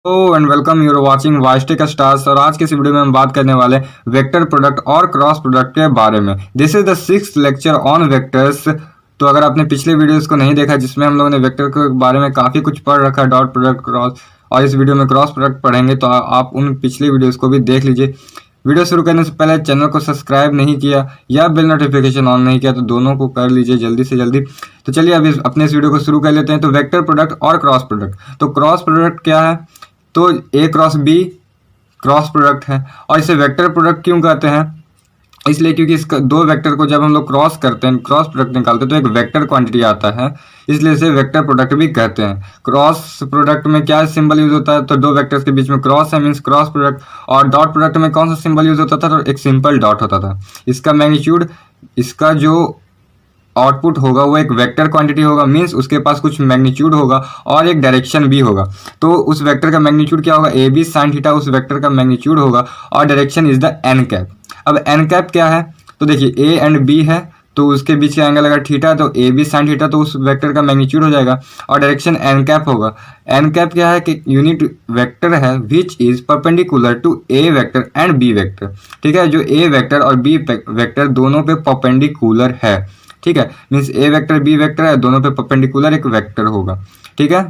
Hello and welcome, you're watching वाइस्टिक stars. और आज के इस वीडियो में हम बात करने वाले वेक्टर प्रोडक्ट और क्रॉस प्रोडक्ट के बारे में। This is the 6th lecture on vectors. तो अगर आपने पिछले वीडियोस को नहीं देखा जिसमें हम लोगों ने वेक्टर के बारे में काफ़ी कुछ पढ़ रखा है, डॉट प्रोडक्ट, क्रॉस, और इस वीडियो में क्रॉस प्रोडक्ट पढ़ेंगे, तो आप उन पिछले वीडियोस को भी देख लीजिए। वीडियो शुरू करने से पहले चैनल को सब्सक्राइब नहीं किया या बेल नोटिफिकेशन ऑन नहीं किया तो दोनों को कर लीजिए जल्दी से जल्दी। तो चलिए अभी अपने इस वीडियो को शुरू कर लेते हैं। तो वेक्टर प्रोडक्ट और क्रॉस प्रोडक्ट। तो क्रॉस प्रोडक्ट क्या है? तो A cross B cross product है। और इसे वेक्टर प्रोडक्ट क्यों कहते हैं? इसलिए क्योंकि इसका दो वेक्टर को जब हम लोग क्रॉस करते हैं, क्रॉस प्रोडक्ट निकालते हैं, तो एक वेक्टर क्वांटिटी आता है, इसलिए इसे वेक्टर प्रोडक्ट भी कहते हैं। क्रॉस प्रोडक्ट में क्या सिंबल यूज होता है? तो दो वेक्टर्स के बीच में क्रॉस है, मीन्स क्रॉस प्रोडक्ट। और डॉट प्रोडक्ट में कौन सा सिंबल यूज होता था? तो एक सिंपल डॉट होता था। इसका मैग्नीट्यूड, इसका जो आउटपुट होगा वो एक वेक्टर क्वांटिटी होगा, मीन्स उसके पास कुछ मैग्नीट्यूड होगा और एक डायरेक्शन भी होगा। तो उस वेक्टर का मैग्नीट्यूड क्या होगा? ए बी साइन थीटा उस वेक्टर का मैग्नीट्यूड होगा और direction is the N cap. अब एन कैप क्या है? तो देखिए ए एंड बी है, तो उसके बीच का एंगल अगर थीटा है तो ए बी साइन थीटा, तो उस वेक्टर का मैग्नीट्यूड हो जाएगा और डायरेक्शन एन कैप होगा। एन कैप क्या है? कि यूनिट वेक्टर है which is perpendicular to A vector and B vector. ठीक है, जो ए वेक्टर और बी वेक्टर दोनों पे परपेंडिकुलर है। ठीक है, means A vector B vector है, दोनों पे परपेंडिकुलर एक वेक्टर होगा। ठीक है,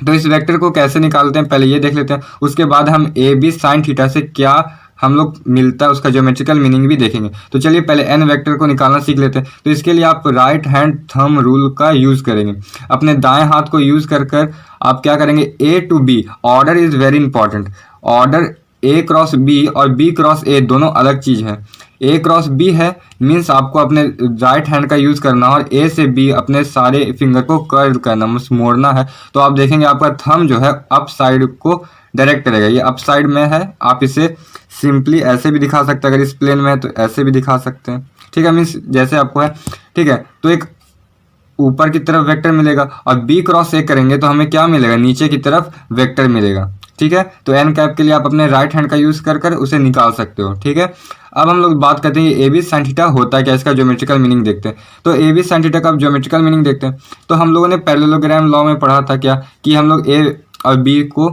तो इस वेक्टर को कैसे निकालते हैं पहले ये देख लेते हैं, उसके बाद हम ए बी साइन थीटा से क्या हम लोग मिलता है उसका ज्योमेट्रिकल मीनिंग भी देखेंगे। तो चलिए पहले एन वेक्टर को निकालना सीख लेते हैं। तो इसके लिए आप राइट हैंड थंब रूल का यूज करेंगे। अपने दाएं हाथ को यूज कर कर आप क्या करेंगे? A to B, order is very important. Order A cross B और बी क्रॉस ए दोनों अलग चीज है। ए क्रॉस बी है मीन्स आपको अपने राइट हैंड का यूज करना और ए से बी अपने सारे फिंगर को कर्व करना, मीन्स मोड़ना है। तो आप देखेंगे आपका थंब जो है अप साइड को डायरेक्ट करेगा, ये अप साइड में है। आप इसे सिंपली ऐसे भी दिखा सकते हैं, अगर इस प्लेन में है तो ऐसे भी दिखा सकते हैं। ठीक है, मीन्स जैसे आपको है। ठीक है, तो एक ऊपर की तरफ वेक्टर मिलेगा और बी क्रॉस ए करेंगे तो हमें क्या मिलेगा? नीचे की तरफ वेक्टर मिलेगा। ठीक है, तो एन कैप के लिए आप अपने राइट हैंड का यूज कर कर उसे निकाल सकते हो। ठीक है, अब हम लोग बात करते हैं ए बी साइन थीटा होता है क्या, इसका ज्योमेट्रिकल मीनिंग देखते हैं। तो ए बी साइन थीटा का आप ज्योमेट्रिकल मीनिंग देखते हैं। तो हम लोगों ने पैरेललोग्राम लॉ में पढ़ा था क्या, कि हम लोग ए और बी को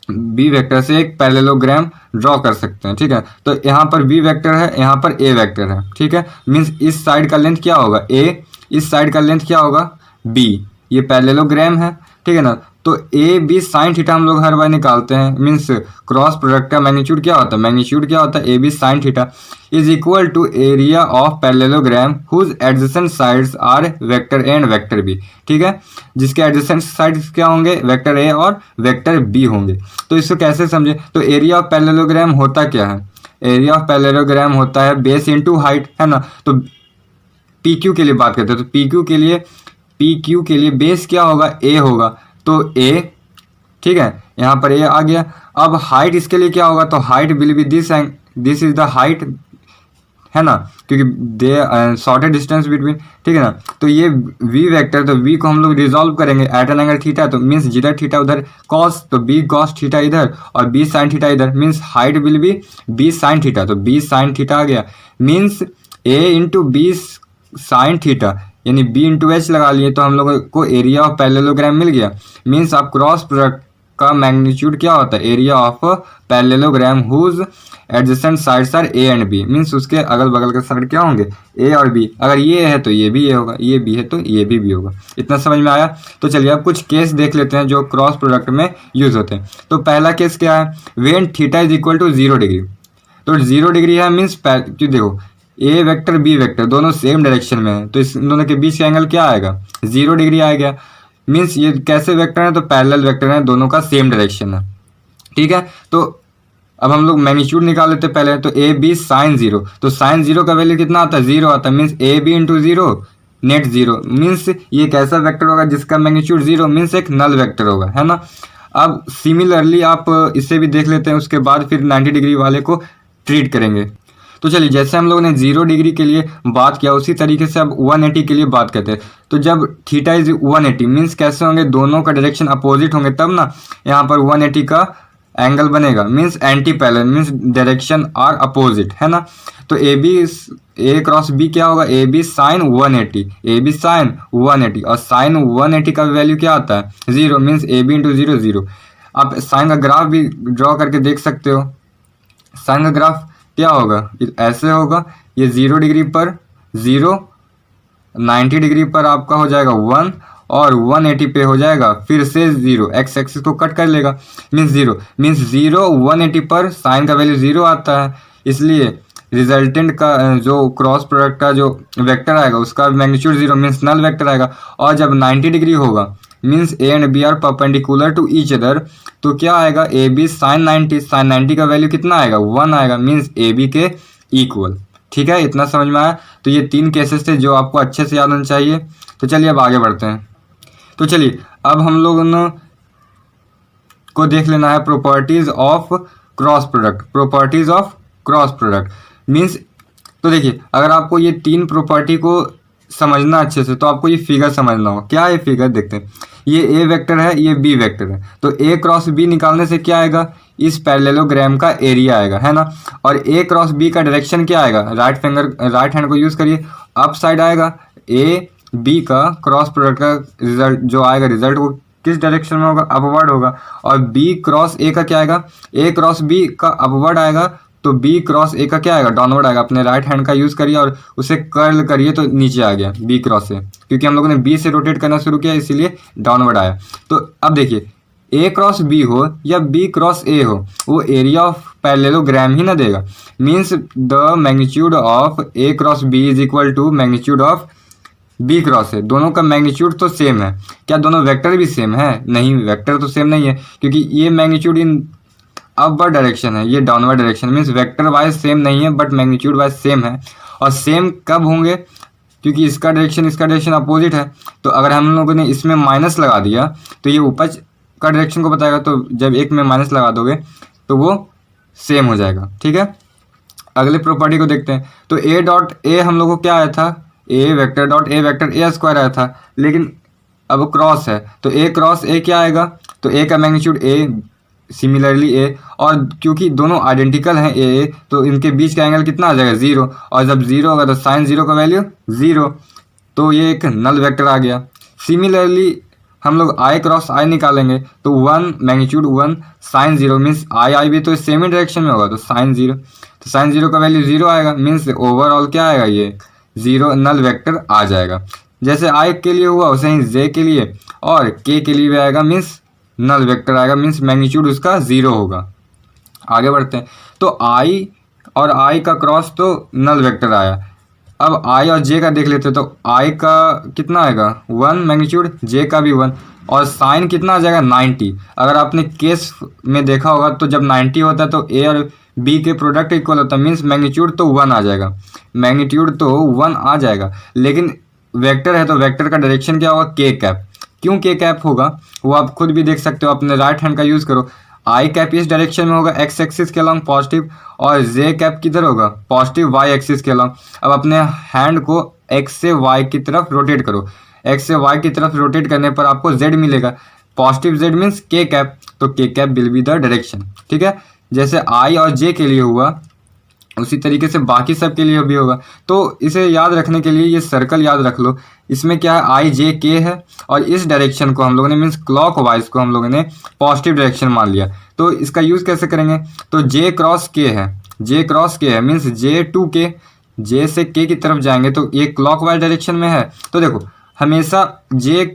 बी वेक्टर से एक पैरेललोग्राम ड्रॉ कर सकते हैं। ठीक है, तो यहाँ पर बी वेक्टर है, यहाँ पर ए वेक्टर है। ठीक है, मीन्स इस साइड का लेंथ क्या होगा? ए, इस साइड का लेंथ क्या होगा? बी। ये पैरेललोग्राम है। ठीक है ना, तो ए बी साइन थीटा हम लोग हर बार निकालते हैं। मीन्स क्रॉस प्रोडक्ट का मैग्नीट्यूड क्या होता है? मैग्नीट्यूड क्या होता है? A B sine theta is equal to area of parallelogram whose adjacent sides are vector A and vector B. ठीक है, जिसके एडजेसेंट साइड्स क्या होंगे? वेक्टर ए और वेक्टर बी होंगे। तो इसको कैसे समझे? तो एरिया ऑफ पैरेललोग्राम होता क्या है? एरिया ऑफ पैरेललोग्राम होता है बेस इंटू हाइट, है ना। तो पी क्यू के लिए बात करते हैं, तो पी क्यू के लिए बेस क्या होगा? ए होगा, तो ए। ठीक है, यहाँ पर ए आ गया। अब हाइट इसके लिए क्या होगा? तो height will B this is the height, है ना, क्योंकि दे शॉर्टेड डिस्टेंस बिटवीन। ठीक है ना, तो ये वी वेक्टर, तो वी को हम लोग रिजॉल्व करेंगे एट एन एंगल थीटा, तो मीन्स जिधर थीटा उधर कॉस, तो बी कॉस थीटा इधर और बी साइन थीटा इधर, means height will be B sine theta. तो बी साइन थीटा आ गया, means A into B sine theta, यानी बी इंटू एच लगा लिए तो हम लोगों को एरिया ऑफ पैरेललोग्राम मिल गया। मीन्स आप क्रॉस प्रोडक्ट का मैग्नीट्यूड क्या होता है? Area of parallelogram whose adjacent sides are A and B, means उसके अगल बगल के साइड क्या होंगे? ए और बी। अगर ये है तो ये भी ये होगा, ये बी है तो ये भी होगा। इतना समझ में आया? तो चलिए अब कुछ केस देख लेते हैं जो क्रॉस प्रोडक्ट में यूज होते हैं। तो पहला केस क्या है? When theta is equal to 0 degree. तो 0 डिग्री है मीन्स देखो ए वेक्टर बी वेक्टर दोनों सेम डायरेक्शन में है, तो इस दोनों के बीच का एंगल क्या आएगा? 0 डिग्री आएगा। मीन्स ये कैसे वेक्टर है? तो पैरेलल वेक्टर है, दोनों का सेम डायरेक्शन है। ठीक है, तो अब हम लोग मैग्नीट्यूड निकाल लेते हैं पहले। तो ए बी साइन 0, तो साइन 0 का वैल्यू कितना आता है? 0 आता है, means A B into 0 net 0। Means ये कैसा वेक्टर होगा जिसका मैग्नीट्यूड 0, मीन्स एक नल वेक्टर होगा, है ना। अब सिमिलरली आप इससे भी देख लेते हैं, उसके बाद फिर 90 डिग्री वाले को ट्रीट करेंगे। तो चलिए जैसे हम लोगों ने 0 डिग्री के लिए बात किया उसी तरीके से अब 180 के लिए बात करते हैं। तो जब थीटा इज 180 मीन्स कैसे होंगे? दोनों का डायरेक्शन अपोजिट होंगे, तब ना यहाँ पर 180 का एंगल बनेगा। Means anti parallel, means direction are opposite, है ना। तो ए क्रॉस बी क्या होगा? A B sine 180, A B sine 180 और साइन 180 का वैल्यू क्या आता है? 0, मीन्स ए बी इंटू 0 0। आप साइन का ग्राफ भी ड्रॉ करके देख सकते हो। साइन का ग्राफ क्या होगा, ऐसे होगा, ये 0 डिग्री पर 0, 90 डिग्री पर आपका हो जाएगा 1 और 180 पे हो जाएगा फिर से 0, एक्स एक्सिस को कट कर लेगा, मीन्स 0, मीन्स 0 180 पर साइन का वैल्यू 0 आता है, इसलिए रिजल्टेंट का जो क्रॉस प्रोडक्ट का जो वेक्टर आएगा उसका मैग्नीट्यूड 0 मीन्स नल वेक्टर आएगा। और जब 90 डिग्री होगा means A and B are perpendicular to each other, तो क्या आएगा, ए बी साइन 90, साइन 90 का वैल्यू कितना आएगा, 1 आएगा, मीन्स ए बी के इक्वल। ठीक है, इतना समझ में आया। तो ये 3 केसेस थे जो आपको अच्छे से याद होने चाहिए। तो चलिए अब आगे बढ़ते हैं। तो चलिए अब हम लोगों को देख लेना है properties of cross product. Properties of cross product means, तो देखिए अगर आपको ये 3 प्रॉपर्टी को समझना अच्छे से तो आपको ये फिगर समझना होगा। क्या है फिगर, देखते हैं। ये ए वेक्टर है, ये बी वेक्टर है, तो ए क्रॉस बी निकालने से क्या आएगा, इस पैरेललोग्राम का एरिया आएगा, है ना। और ए क्रॉस बी का डायरेक्शन क्या आएगा, राइट हैंड को यूज करिए, अप साइड आएगा। ए बी का क्रॉस प्रोडक्ट का रिजल्ट जो आएगा, रिजल्ट वो किस डायरेक्शन में होगा, अपवर्ड होगा। और बी क्रॉस ए का क्या आएगा, ए क्रॉस बी का अपवर्ड आएगा, तो बी क्रॉस ए का क्या आएगा, डाउनवर्ड आएगा। अपने राइट हैंड का यूज करिए और उसे कर्ल करिए तो नीचे आ गया बी क्रॉस ए, क्योंकि हम लोगों ने बी से रोटेट करना शुरू किया इसीलिए डाउनवर्ड आया। तो अब देखिए ए क्रॉस बी हो या बी क्रॉस ए हो, वो एरिया ऑफ पैरेललोग्राम ही ना देगा। Means the magnitude of A cross B is equal to magnitude of B cross A. दोनों का मैग्नीट्यूड तो सेम है। क्या दोनों वेक्टर भी सेम है, नहीं, वेक्टर तो सेम नहीं है, क्योंकि ये मैग्नीट्यूड इन अपवर्ड डायरेक्शन है, ये downward direction, means vector wise same नहीं है बट मैग्नीट्यूड वाइज सेम है। और सेम कब होंगे, क्योंकि इसका डायरेक्शन अपोजिट है। तो अगर हम लोगों ने इसमें माइनस लगा दिया तो ये ऊपर का डायरेक्शन को बताएगा, तो जब एक में माइनस लगा दोगे तो वो सेम हो जाएगा। ठीक है, अगले प्रॉपर्टी को देखते हैं। तो ए डॉट ए हम लोग को क्या आया था, A vector dot A vector A square आया था, लेकिन अब क्रॉस है तो ए क्रॉस ए क्या आएगा, तो ए का मैग्नीट्यूड ए, सिमिलरली ए, और क्योंकि दोनों आइडेंटिकल हैं ए, तो इनके बीच का एंगल कितना आ जाएगा, 0, और जब 0 होगा तो साइन 0 का वैल्यू 0, तो ये एक नल वेक्टर आ गया। सिमिलरली हम लोग आई क्रॉस आई निकालेंगे तो 1 मैग्नीट्यूड 1 साइन 0 मीन्स आई भी तो सेम ही डायरेक्शन में होगा, तो साइन 0, तो साइन 0 का वैल्यू 0 आएगा, मीन्स ओवरऑल क्या आएगा, ये 0 नल वेक्टर आ जाएगा। जैसे आई के लिए हुआ वैसे ही जे के लिए और के लिए भी आएगा, मीन्स नल वेक्टर आएगा, मीन्स मैग्नीट्यूड उसका 0 होगा। आगे बढ़ते हैं। तो आई और आई का क्रॉस तो नल वेक्टर आया। अब आई और जे का देख लेते हैं। तो आई का कितना आएगा, 1 मैग्नीट्यूड, जे का भी 1, और साइन कितना आ जाएगा, 90। अगर आपने केस में देखा होगा तो जब 90 होता है तो ए और बी के प्रोडक्ट इक्वल होता है, मीन्स मैग्नीट्यूड तो 1 आ जाएगा, मैग्नीट्यूड तो 1 आ जाएगा। लेकिन वेक्टर है तो वेक्टर का डायरेक्शन क्या होगा, के कैप। क्यों के कैप होगा वो आप खुद भी देख सकते हो, अपने राइट हैंड का यूज करो। आई कैप इस डायरेक्शन में होगा एक्स एक्सिस के अलॉन्ग पॉजिटिव, और जे कैप किधर होगा, पॉजिटिव वाई एक्सिस के अलॉन्ग। अब अपने हैंड को एक्स से वाई की तरफ रोटेट करो, एक्स से वाई की तरफ रोटेट करने पर आपको जेड मिलेगा, पॉजिटिव जेड मीन्स के कैप, तो के cap will be the direction. ठीक है, जैसे आई और जे के लिए हुआ उसी तरीके से बाकी सब के लिए भी होगा। तो इसे याद रखने के लिए ये सर्कल याद रख लो। इसमें क्या है, आई जे के है, और इस डायरेक्शन को हम लोगों ने मीन्स क्लॉक वाइज को हम लोगों ने पॉजिटिव डायरेक्शन मान लिया। तो इसका यूज कैसे करेंगे, तो जे क्रॉस के है, जे क्रॉस के है मीन्स जे टू के, जे से के की तरफ जाएंगे तो ये क्लॉक वाइज डायरेक्शन में है। तो देखो हमेशा जे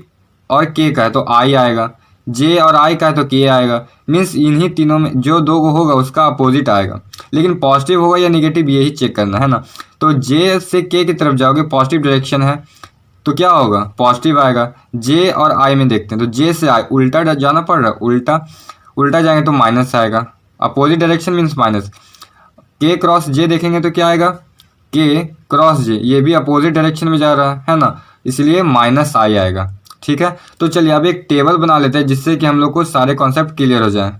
और के का है तो आई आएगा, जे और आई का है तो के आएगा, मीन्स इन्हीं तीनों में जो दो होगा उसका अपोजिट आएगा। लेकिन पॉजिटिव होगा या नेगेटिव यही चेक करना है ना। तो जे से के की तरफ जाओगे, पॉजिटिव डायरेक्शन है तो क्या होगा, पॉजिटिव आएगा। जे और आई में देखते हैं, तो जे से आई उल्टा जाना पड़ रहा है, उल्टा जाएंगे तो माइनस आएगा, अपोजिट डायरेक्शन मीन्स माइनस। के क्रॉस जे देखेंगे तो क्या आएगा, के क्रॉस जे, ये भी अपोजिट डायरेक्शन में जा रहा है ना, इसलिए माइनस आई आएगा। ठीक है, तो चलिए अब एक टेबल बना लेते हैं जिससे कि हम लोग को सारे कॉन्सेप्ट क्लियर हो जाए।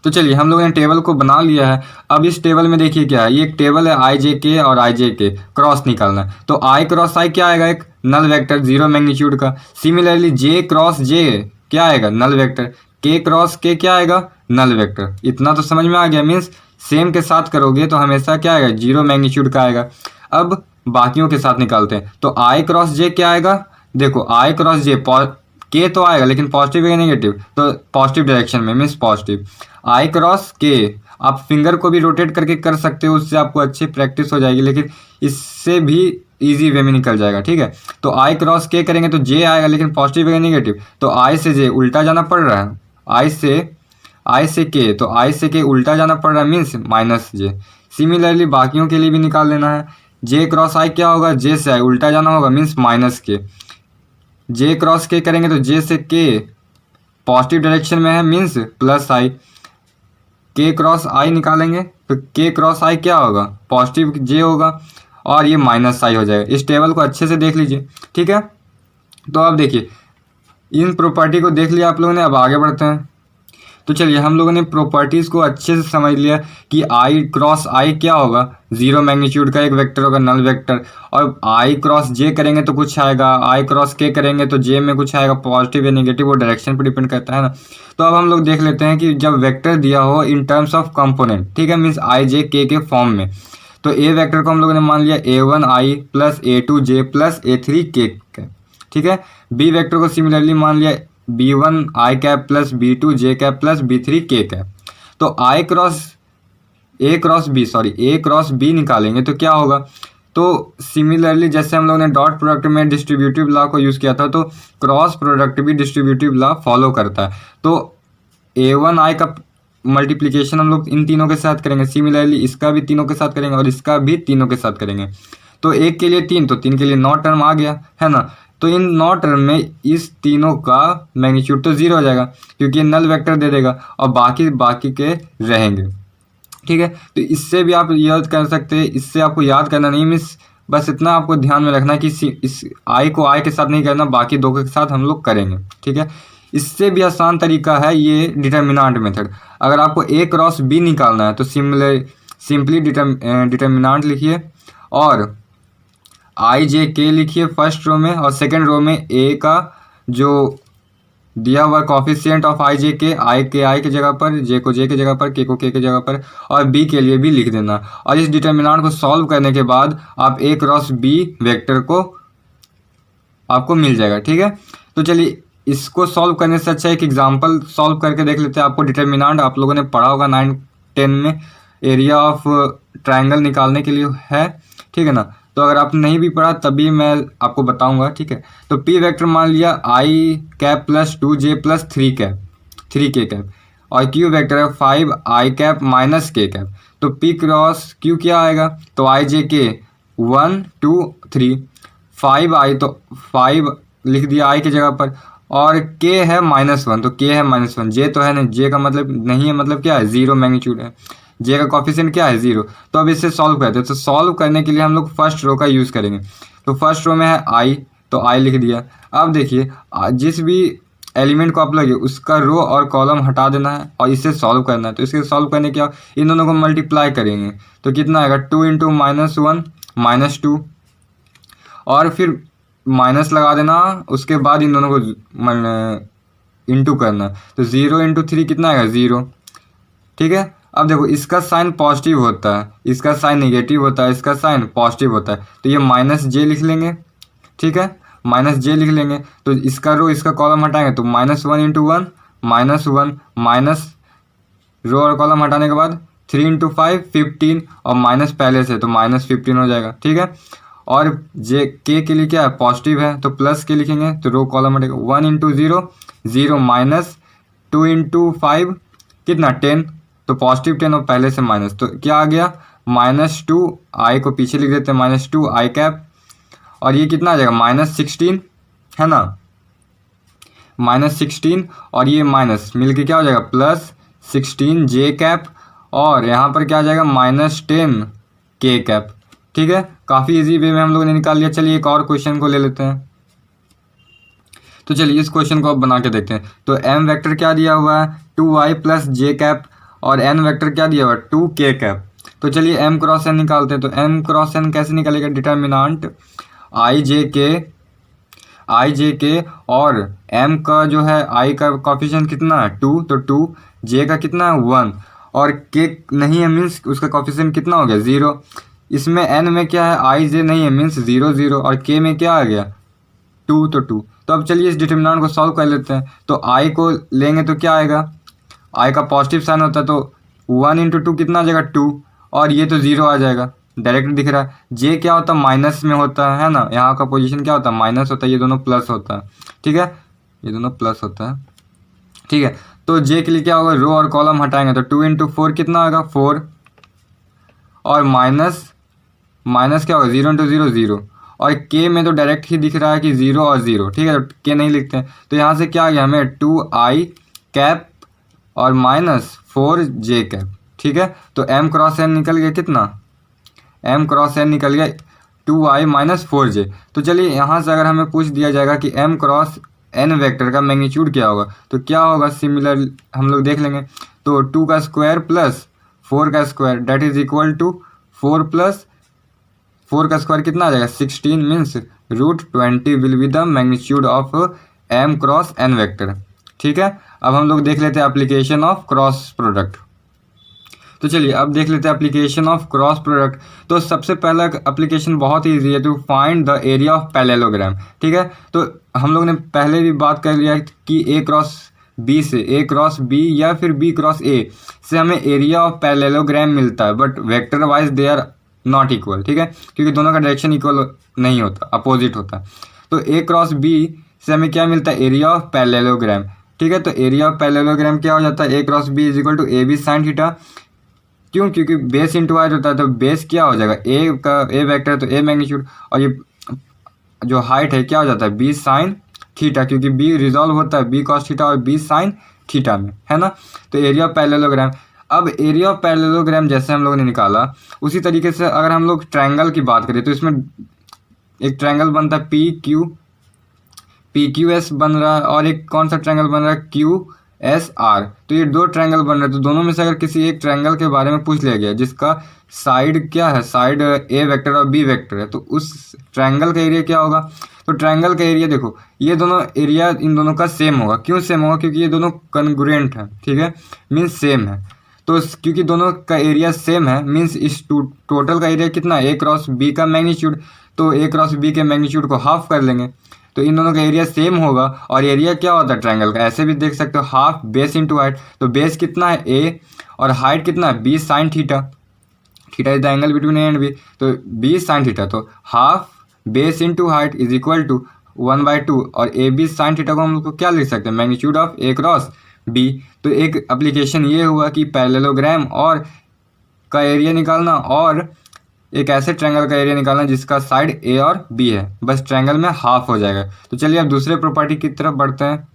तो चलिए हम लोगों ने टेबल को बना लिया है। अब इस टेबल में देखिए क्या है, ये एक टेबल है, आई जे के और आई जे के क्रॉस निकालना है। तो आई क्रॉस आई क्या आएगा, एक नल वेक्टर 0 मैग्नीट्यूड का। सिमिलरली जे क्रॉस जे क्या आएगा, नल वेक्टर। के क्रॉस के क्या आएगा, नल वेक्टर। इतना तो समझ में आ गया, मीन्स सेम के साथ करोगे तो हमेशा क्या आएगा, 0 मैग्नीट्यूड का आएगा। अब बाकियों के साथ निकालते हैं। तो आई क्रॉस जे क्या आएगा, देखो आई क्रॉस जे के तो आएगा लेकिन पॉजिटिव है नेगेटिव, तो पॉजिटिव डायरेक्शन में मीन्स पॉजिटिव। आई क्रॉस के आप फिंगर को भी रोटेट करके कर सकते हो, उससे आपको अच्छी प्रैक्टिस हो जाएगी, लेकिन इससे भी इजी वे में निकल जाएगा। ठीक है, तो आई क्रॉस के करेंगे तो जे आएगा लेकिन पॉजिटिव है नेगेटिव, तो आई से जे उल्टा जाना पड़ रहा है, आई से के, तो आई से के उल्टा जाना पड़ रहा है मीन्स माइनस जे। सिमिलरली बाकियों के लिए भी निकाल लेना है। जे क्रॉस आई क्या होगा, जे से आई उल्टा जाना होगा मीन्स माइनस के। जे क्रॉस के करेंगे तो जे से के पॉजिटिव डायरेक्शन में है मीन्स प्लस आई। के क्रॉस आई निकालेंगे तो के क्रॉस आई क्या होगा, पॉजिटिव जे होगा और ये माइनस आई हो जाएगा। इस टेबल को अच्छे से देख लीजिए। ठीक है, तो अब देखिए इन प्रॉपर्टी को देख लिया आप लोगों ने, अब आगे बढ़ते हैं। तो चलिए हम लोगों ने प्रॉपर्टीज़ को अच्छे से समझ लिया कि आई क्रॉस आई क्या होगा, जीरो मैग्नीट्यूड का एक वेक्टर होगा, नल वेक्टर। और आई क्रॉस जे करेंगे तो कुछ आएगा, आई क्रॉस के करेंगे तो जे में कुछ आएगा, पॉजिटिव या नेगेटिव वो डायरेक्शन पर डिपेंड करता है ना। तो अब हम लोग देख लेते हैं कि जब वेक्टर दिया हो इन टर्म्स ऑफ कंपोनेंट, ठीक है, मीन्स आई जे के फॉर्म में, तो ए वेक्टर को हम लोगों ने मान लिया A1i plus A2j plus A3k, ठीक है। बी वेक्टर को सिमिलरली मान लिया B1i cap plus B2j cap plus B3k cap. तो ए क्रॉस बी निकालेंगे तो क्या होगा, तो सिमिलरली जैसे हम लोगों ने डॉट प्रोडक्ट में डिस्ट्रीब्यूटिव लॉ को यूज़ किया था, तो क्रॉस प्रोडक्ट भी डिस्ट्रीब्यूटिव लॉ फॉलो करता है। तो A1i का मल्टीप्लिकेशन हम लोग इन तीनों के साथ करेंगे, सिमिलरली इसका भी तीनों के साथ करेंगे और इसका भी तीनों के साथ करेंगे। तो एक के लिए तीन, तो तीन के लिए 9 टर्म आ गया है ना। तो इन 9 टर्म में इस तीनों का मैग्नीट्यूड तो जीरो हो जाएगा क्योंकि ये नल वेक्टर दे देगा और बाकी के रहेंगे। ठीक है, तो इससे भी आप याद कर सकते हैं, इससे आपको याद करना नहीं, मिस बस इतना आपको ध्यान में रखना है कि इस आई को आई के साथ नहीं करना, बाकी दो के साथ हम लोग करेंगे। ठीक है, इससे भी आसान तरीका है ये डिटर्मिनेंट मेथड। अगर आपको ए क्रॉस बी निकालना है तो सिंपली डिटर्मिनेंट लिखिए और आई जे के लिखिए फर्स्ट रो में, और सेकंड रो में ए का जो दिया हुआ कॉफिशिएंट ऑफ आई जे के, आई के जगह पर, जे को जे के जगह पर, के को के जगह पर, और बी के लिए भी लिख देना। और इस डिटर्मिनेंट को सॉल्व करने के बाद आप ए क्रॉस बी वेक्टर को आपको मिल जाएगा। ठीक है, तो चलिए इसको सॉल्व करने से अच्छा एक एग्जांपल सॉल्व करके देख लेते हैं। आपको डिटर्मिनेंट आप लोगों ने पढ़ा होगा 9-10 में, एरिया ऑफ ट्रायंगल निकालने के लिए है। ठीक है ना, तो अगर आपने नहीं भी पढ़ा तभी मैं आपको बताऊंगा। ठीक है, तो पी वेक्टर मान लिया I cap plus 2j plus 3k cap, और क्यू वेक्टर है 5i cap minus k cap. तो पी क्रॉस क्यू क्या आएगा, तो आई जे के 1 2 3, 5i तो 5 लिख दिया आई की जगह पर, और k है -1 तो k है -1, j तो है नहीं, j का मतलब नहीं है, मतलब क्या है, जीरो मैग्नीट्यूड है, j का कॉफिशिएंट क्या है, जीरो। तो अब इससे सॉल्व करते हैं। तो सॉल्व करने के लिए हम लोग फर्स्ट रो का यूज़ करेंगे। तो फर्स्ट रो में है i, तो i लिख दिया। अब देखिए जिस भी एलिमेंट को आप लगे उसका रो और कॉलम हटा देना है और इससे सॉल्व करना है। तो इसके सॉल्व करने के इन दोनों को मल्टीप्लाई करेंगे तो कितना आएगा, 2 × -1 -2, और फिर माइनस लगा देना, उसके बाद इन दोनों को इंटू करना। तो 0 × 3 कितना आएगा, 0। ठीक है, अब देखो इसका साइन पॉजिटिव होता है, इसका साइन नेगेटिव होता है, इसका साइन पॉजिटिव होता है, तो ये -j लिख लेंगे। ठीक है, -j लिख लेंगे, तो इसका रो इसका कॉलम हटाएंगे तो -1 × 1 -1 माइनस रो और कॉलम हटाने के बाद 3 × 5 15, और माइनस पहले से तो -15 हो जाएगा। ठीक है, और जे के लिए क्या है, पॉजिटिव है तो प्लस के लिखेंगे, तो रो कॉलम हटेगा। 1 × 0 0 माइनस 2 × 5 कितना 10, तो पॉजिटिव 10 और पहले से माइनस, तो क्या आ गया -2, आई को पीछे लिख देते हैं -2 आई कैप, और ये कितना आ जाएगा -16 है ना, -16, और ये माइनस मिलके क्या हो जाएगा +16 जे कैप, और यहाँ पर क्या आ जाएगा -10 के कैप। ठीक है, काफ़ी इजी वे में हम लोगों ने निकाल लिया। चलिए एक और क्वेश्चन को ले लेते हैं। तो चलिए इस क्वेश्चन को अब बना के देखते हैं। तो m वेक्टर क्या दिया हुआ है 2i प्लस जे कैप, और n वेक्टर क्या दिया हुआ है 2k कैप। तो चलिए m क्रॉस n निकालते हैं। तो m क्रॉस n कैसे निकालेगा, डिटर्मिनेंट आई जे के और m का जो है i का कॉफिशिएंट कितना है 2, तो 2, j का कितना है 1, और k नहीं है मीन्स उसका कॉफिशिएंट कितना हो गया 0। इसमें n में क्या है i j नहीं है मीन्स 0 0, और k में क्या आ गया 2 तो 2। तो अब चलिए इस डिटर्मिनेंट को सॉल्व कर लेते हैं। तो आई को लेंगे तो क्या आएगा, आई का पॉजिटिव साइन होता है तो 1 इंटू 2 कितना आ जाएगा 2, और ये तो 0 आ जाएगा, डायरेक्ट दिख रहा है। जे क्या होता है माइनस में होता है ना, यहाँ का पोजीशन क्या होता है माइनस होता है, ये दोनों प्लस होता है, ठीक है, ये दोनों प्लस होता है, ठीक है। तो जे के लिए क्या होगा, रो और कॉलम हटाएंगे तो 2 इंटू 4 कितना आएगा 4, और माइनस माइनस क्या होगा 0 इंटू 0 0, और के में तो डायरेक्ट ही दिख रहा है कि 0 और 0, ठीक है, तो के नहीं लिखते हैं। तो यहाँ से क्या आ गया हमें 2i कैप और माइनस 4j कैप, ठीक है। तो m क्रॉस n निकल गया कितना, m क्रॉस n निकल गया 2i माइनस 4j। तो चलिए यहाँ से अगर हमें पूछ दिया जाएगा कि m क्रॉस n वेक्टर का मैग्नीट्यूड क्या होगा, तो क्या होगा, सिमिलर हम लोग देख लेंगे। तो 2 का स्क्वायर प्लस 4 का square that is equal to 4 plus 4 का स्क्वायर कितना आ जाएगा 16, means √20 will be the magnitude of m cross n vector, ठीक है। अब हम लोग देख लेते हैं एप्लीकेशन ऑफ क्रॉस प्रोडक्ट। तो चलिए अब देख लेते हैं एप्लीकेशन ऑफ क्रॉस प्रोडक्ट। तो सबसे पहला एप्लीकेशन बहुत ही ईजी है, to find the area of parallelogram, ठीक है। तो हम लोग ने पहले भी बात कर लिया कि ए क्रॉस बी से, ए क्रॉस बी या फिर बी क्रॉस ए से हमें एरिया ऑफ पैरेललोग्राम मिलता है, but vector wise they are not equal, ठीक है, क्योंकि दोनों का डायरेक्शन इक्वल नहीं होता, अपोजिट होता है। तो ए क्रॉस बी से हमें क्या मिलता है, एरिया ऑफ पैरेललोग्राम, ठीक है। तो एरिया ऑफ पैरेललोग्राम क्या हो जाता है, A cross B is equal to A B sine theta, क्यों, क्योंकि बेस इंटू हाइट होता है, तो बेस क्या हो जाएगा ए का, ए वेक्टर तो ए मैग्नीट्यूड, और ये जो हाइट है क्या हो जाता है बी साइन थीटा, क्योंकि बी रिजॉल्व होता है बी कॉस थीटा और बी साइन थीटा में, है ना। तो एरिया ऑफ पैरेललोग्राम, अब एरिया ऑफ पैरेललोग्राम जैसे हम लोगों ने निकाला, उसी तरीके से अगर हम लोग ट्रायंगल की बात करें तो इसमें एक ट्रायंगल बनता है पी क्यू एस बन रहा है, और एक कौन सा ट्रायंगल बन रहा है QSR। तो ये दो ट्रायंगल बन रहे हैं, तो दोनों में से अगर किसी एक ट्रायंगल के बारे में पूछ लिया गया जिसका साइड क्या है, साइड ए वेक्टर और बी वेक्टर है, तो उस ट्रायंगल का एरिया क्या होगा। तो ट्रायंगल का एरिया देखो, ये दोनों एरिया इन दोनों का सेम होगा, क्यों सेम होगा, क्योंकि ये दोनों कन्ग्रुएंट है, ठीक है, मीन्स सेम है। तो क्योंकि दोनों का एरिया सेम है, मीन्स इस टोटल का एरिया कितना, ए क्रॉस बी का मैग्नीट्यूड, तो ए क्रॉस बी के मैग्नीट्यूड को हाफ कर लेंगे, तो इन दोनों का एरिया सेम होगा। और एरिया क्या होता है ट्रायंगल का, ऐसे भी देख सकते हो, हाफ बेस इंटू हाइट, तो बेस कितना है ए और हाइट कितना है B sine theta, theta is the angle between A and B, तो बी साइन थीटा, तो half base into height is equal to 1/2, और ए बी साइन थीटा को हम लोग को क्या लिख सकते हैं, magnitude of A cross B. तो एक एप्लीकेशन ये हुआ कि पैरेललोग्राम और का एरिया निकालना, और एक ऐसे ट्रायंगल का एरिया निकालना जिसका साइड ए और बी है, बस ट्रायंगल में हाफ हो जाएगा। तो चलिए अब दूसरे प्रॉपर्टी की तरफ बढ़ते हैं।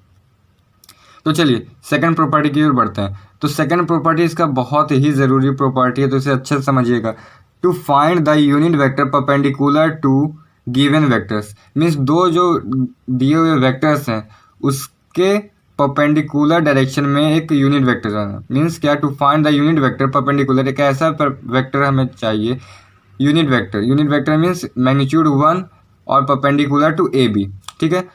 तो चलिए सेकंड प्रॉपर्टी की ओर बढ़ते हैं। तो सेकंड प्रॉपर्टी इसका बहुत ही ज़रूरी प्रॉपर्टी है, तो इसे अच्छे से समझिएगा। To find the unit vector perpendicular to given vectors, means दो जो दिए हुए वेक्टर्स हैं उसके परपेंडिकुलर डायरेक्शन में एक यूनिट वेक्टर है, मीन्स क्या, to find the unit vector perpendicular, एक ऐसा वेक्टर हमें चाहिए यूनिट वेक्टर मीन्स मैग्नीट्यूड 1 और परपेंडिकुलर टू ए बी, ठीक है।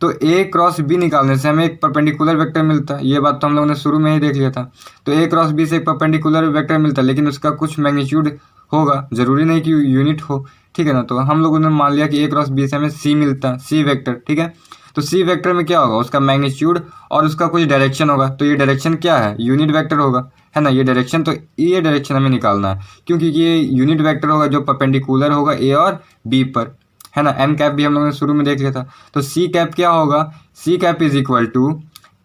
तो ए क्रॉस बी निकालने से हमें एक परपेंडिकुलर वेक्टर मिलता है, ये बात तो हम लोगों ने शुरू में ही देख लिया था। तो ए क्रॉस बी से एक परपेंडिकुलर वेक्टर मिलता है, लेकिन उसका कुछ मैग्नीट्यूड होगा, जरूरी नहीं कि यूनिट हो, ठीक है ना। तो हम लोगों ने मान लिया कि ए क्रॉस बी से हमें सी मिलता है, सी वेक्टर, ठीक है। तो सी वेक्टर में क्या होगा, उसका मैग्नीट्यूड और उसका कुछ डायरेक्शन होगा, तो ये डायरेक्शन क्या है, यूनिट वेक्टर होगा, है ना, ये डायरेक्शन। तो ये डायरेक्शन हमें निकालना है, क्योंकि ये यूनिट वेक्टर होगा जो परपेंडिकुलर होगा ए और बी पर, है ना। एन कैप भी हम लोगों ने शुरू में देख लिया था। तो सी कैप क्या होगा, C cap is equal to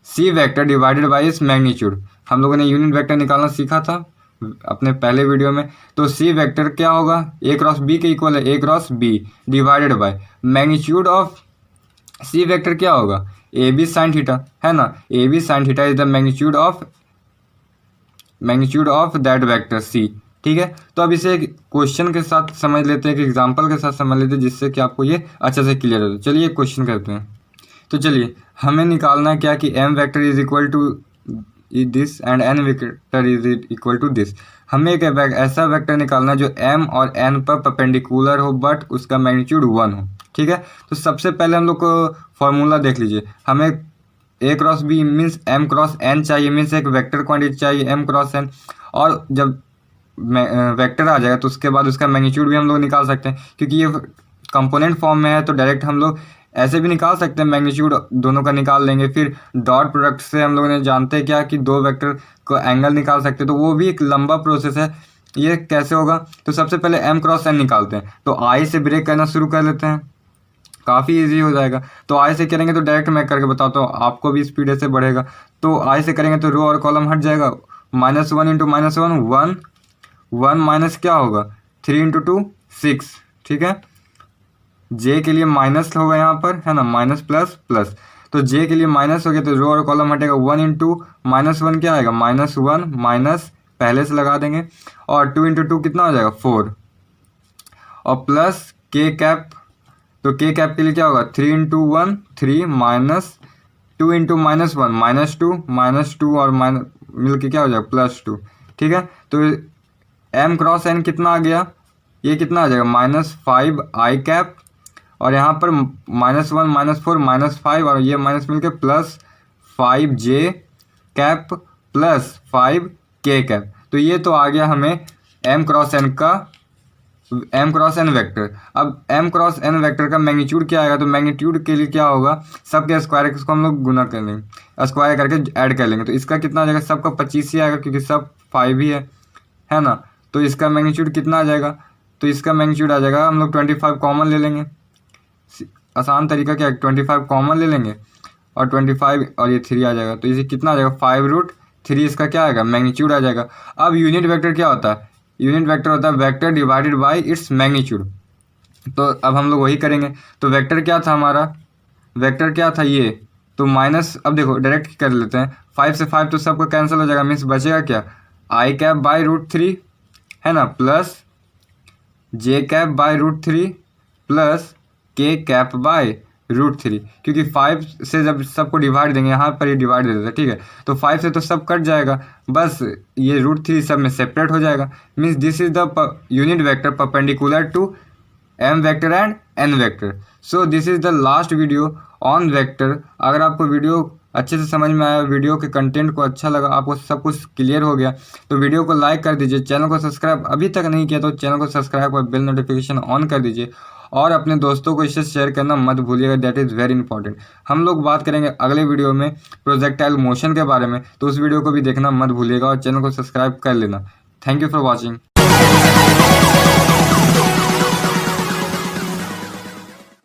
C vector divided by इस मैग्नीट्यूड। हम लोगों ने यूनिट वेक्टर निकालना सीखा था अपने पहले वीडियो में। तो सी वेक्टर क्या होगा, ए क्रॉस बी के इक्वल है, A cross B divided by magnitude of C vector क्या होगा, ए बी साइन थीटा, है ना। A B sine theta is the magnitude of that vector C, ठीक है। तो अब इसे एक क्वेश्चन के साथ समझ लेते हैं, एक एग्जांपल के साथ समझ लेते हैं, जिससे कि आपको ये अच्छे से क्लियर हो जाए। चलिए एक क्वेश्चन करते हैं। तो चलिए हमें निकालना है क्या कि M vector is equal to this and N vector is equal to this. हमें एक ऐसा वेक्टर निकालना है जो एम और एन पर परपेंडिकुलर हो बट उसका मैग्नीट्यूड 1 हो, ठीक है। तो सबसे पहले हम लोग को फॉर्मूला देख लीजिए। हमें A cross B means M cross N चाहिए, मीन्स एक वेक्टर क्वांटिटी चाहिए एम क्रॉस एन, और जब वेक्टर आ जाएगा तो उसके बाद उसका मैग्नीट्यूड भी हम लोग निकाल सकते हैं, क्योंकि ये कंपोनेंट फॉर्म में है। तो डायरेक्ट हम लोग ऐसे भी निकाल सकते हैं, मैग्नीट्यूड दोनों का निकाल लेंगे। फिर डॉट प्रोडक्ट से हम लोग ने जानते हैं क्या कि दो वेक्टर को एंगल निकाल सकते हैं, तो वो भी एक लंबा प्रोसेस है। ये कैसे होगा, तो सबसे पहले m क्रॉस n निकालते हैं, तो I से ब्रेक करना शुरू कर लेते हैं, काफ़ी इजी हो जाएगा। तो I से करेंगे तो डायरेक्ट मैं करके बताता हूँ, आपको भी स्पीड ऐसे बढ़ेगा। तो I से करेंगे तो रो और कॉलम हट जाएगा, -1 इंटू -1 1 1 माइनस क्या होगा 3 इंटू 2 6, ठीक है। जे के लिए माइनस होगा यहाँ पर, है ना, माइनस प्लस प्लस, तो जे के लिए माइनस हो गया तो रो और कॉलम हटेगा, 1 इंटू -1 क्या आएगा -1 माइनस पहले से लगा देंगे, और 2 इंटू 2 कितना हो जाएगा 4, और प्लस के कैप, तो के कैप के लिए क्या होगा 3 इंटू 1 3 माइनस 2 इंटू -1 -2 और माइनस मिल के क्या हो जाएगा +2, ठीक है। तो m क्रॉस n कितना आ गया, ये कितना आ जाएगा -5 I कैप, और यहाँ पर -1 -4 -5 और ये माइनस मिलके +5 J कैप +5 K कैप। तो ये तो आ गया हमें m क्रॉस n वेक्टर। अब m क्रॉस n वेक्टर का मैग्नीट्यूड क्या आएगा, तो मैग्नीट्यूड के लिए क्या होगा, सबके स्क्वायर इसको हम लोग गुना कर लेंगे, स्क्वायर करके ऐड कर लेंगे, तो इसका कितना आ जाएगा, सबका 25 ही आएगा क्योंकि सब 5 ही है ना। तो इसका मैग्नीट्यूड कितना आ जाएगा, तो इसका मैग्नीट्यूड आ जाएगा, हम लोग 25 कॉमन ले लेंगे, आसान तरीका क्या है, 25 कॉमन ले लेंगे और 25 और ये 3 आ जाएगा, तो इसे कितना आ जाएगा 5√3, इसका क्या आएगा मैग्नीट्यूड आ जाएगा। अब यूनिट वेक्टर क्या होता है, यूनिट वेक्टर होता है vector divided by its magnitude. तो अब हम लोग वही करेंगे, तो वेक्टर क्या था हमारा, वेक्टर क्या था ये, तो माइनस, अब देखो डायरेक्ट कर लेते हैं, 5 से 5 तो सबको कैंसिल हो जाएगा, मीन्स बचेगा क्या I कैप बाय √3, है ना, plus J cap by √3 plus K cap by √3, क्योंकि 5 से जब सबको डिवाइड देंगे, यहाँ पर ही डिवाइड दे देते हैं, ठीक है, तो 5 से तो सब कट जाएगा, बस ये √3 सब में सेपरेट हो जाएगा, means this is the unit vector perpendicular to m vector and n vector. So this is the last video on vector. अगर आपको वीडियो अच्छे से समझ में आया, वीडियो के कंटेंट को अच्छा लगा, आपको सब कुछ क्लियर हो गया, तो वीडियो को लाइक कर दीजिए, चैनल को सब्सक्राइब अभी तक नहीं किया तो चैनल को सब्सक्राइब और बेल नोटिफिकेशन ऑन कर दीजिए, और अपने दोस्तों को इससे शेयर करना मत भूलिएगा, दैट इज़ वेरी इंपॉर्टेंट। हम लोग बात करेंगे अगले वीडियो में प्रोजेक्टाइल मोशन के बारे में, तो उस वीडियो को भी देखना मत भूलिएगा और चैनल को सब्सक्राइब कर लेना। Thank you for watching.